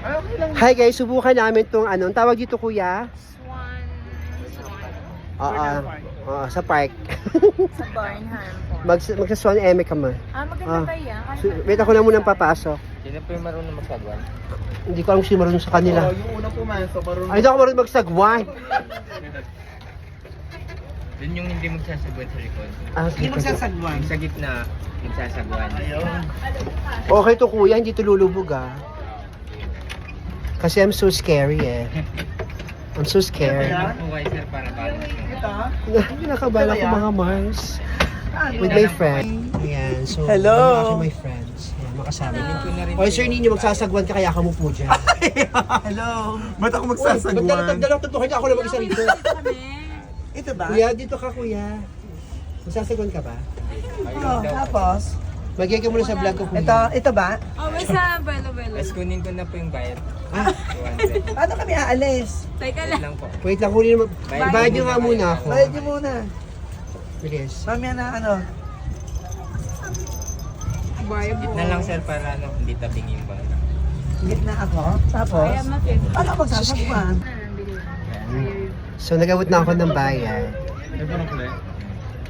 Okay lang. Hi guys, subukan namin tong ano, ang tawag dito kuya? Swan. Oo, sa park. Sa Barnham po. Magsaswan eme ka man. Maganda ba yan? Wait ako na munang papasok. Sino po yung marunong magsagwan? Hindi ko alam kung sino marunong sa kanila. Yung unang pumasok, marunong. Ay, hindi ako marunong magsagwan. Dun yung hindi magsasagwan sa likod. Hindi Yung sa gitna, magsasagwan. Ayun. Okay to kuya, hindi to lulubog Kasi I'm so scary I'm so scared. Po kayo sir para balance. Nakabala ko mga Mars. With my friend. Ayan, so Hello. my friends. Ayan, makasama. Hello. O sir Nino, magsasagwan ka kaya ka mo po dyan. Hello. Ba't ako Ba't magsasagwan? dalawang tutukin ako lang mag-isa rito? Ito ba? Kuya, dito ka kuya. Magsasagwan ka ba? Oh, tapos? Magyay ka muna sa vlog ko kuya. Ito ba? Oh, basta belo-belo. Tapos kunin ko na po yung bayad. Ah, 200. Paano kami aalis? Teka Wait lang. lang po. wait lang, kunin naman. Bayad nyo nga muna ako. Bayad niyo muna. Bilis. Mamaya na ano. Gitna lang sir para ano, hindi tabing yung bang. Gitna ako. Tapos? Kaya ma-fit. Paano ako magsasagwan? So nagabot na ako ng bayad. Ano pa pala?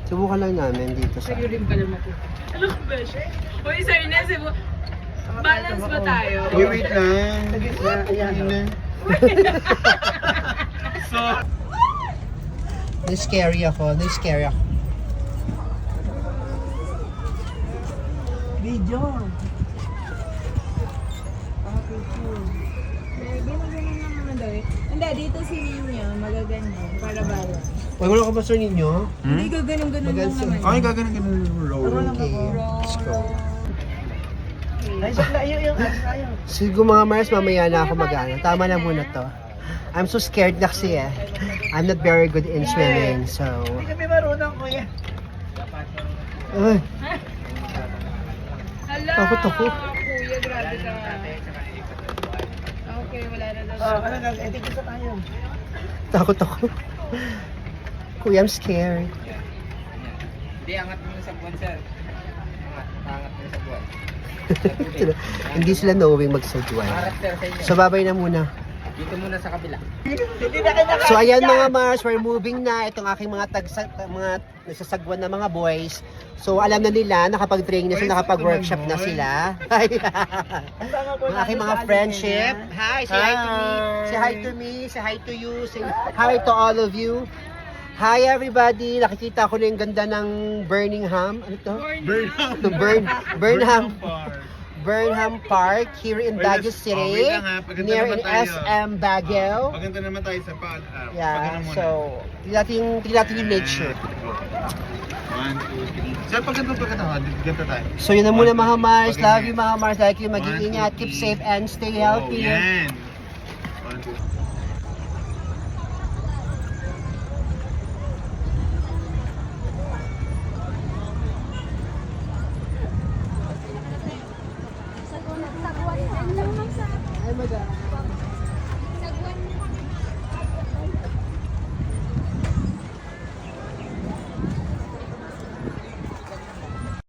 Subukan lang namin dito sa... Ano ka ba siya? Uy, sir Ines, balance ba tayo? Wait lang. Sa gitna. Ayan. So, Na-scary ako. Video. Ganun naman daw eh. Hindi, dito si Nino, magaganyan, para balance. Huwag mo na ako ba sir ninyo? Hindi, gaganong-ganon lang Maganda. naman. okay, gagawin yung roll. Okay. Let's go. Ay, sakla. Yung ayaw. Siguro mga Mars, mamaya na ako mag-ano. Tama na muna to. I'm so scared na kasi I'm not very good in swimming, so... Hindi kami marunong, kuya. Ay, Hala! Takot ako. Kuya, grabe ka. Okay, wala na daw. Oh, ano gagawin? Eh, tigil sa tayo. takot ako. Kuya, I'm scared. Hindi, angat mo sa buwan sir. Angat mo sa buwan. Hindi sila knowing magsagwan. Harap sir sa inyo. So, babay na muna. Dito muna sa kabila. Hindi na kayo So ayan mga Mars, we're moving na. Itong aking mga mga nagsasagwan na mga boys. So alam na nila, nakapag-training na sila, nakapag-workshop na sila. Ang aking mga friendship. Hi, say hi to me. Say hi to me, say hi to you, say hi to all of you. Hi everybody, nakikita ko na yung ganda ng Birmingham. Ano to? Burnham Park here in Baguio City, near in SM Baguio. Maganda naman tayo sa Yeah, so tingnan natin yung nature. 1, 2, 3. Sir, paganda tayo. So yun na muna mga Mars. Love you mga Mars. Like you, mag-iingat, keep safe and stay healthy. Yan. 1, 2. Ay, madam.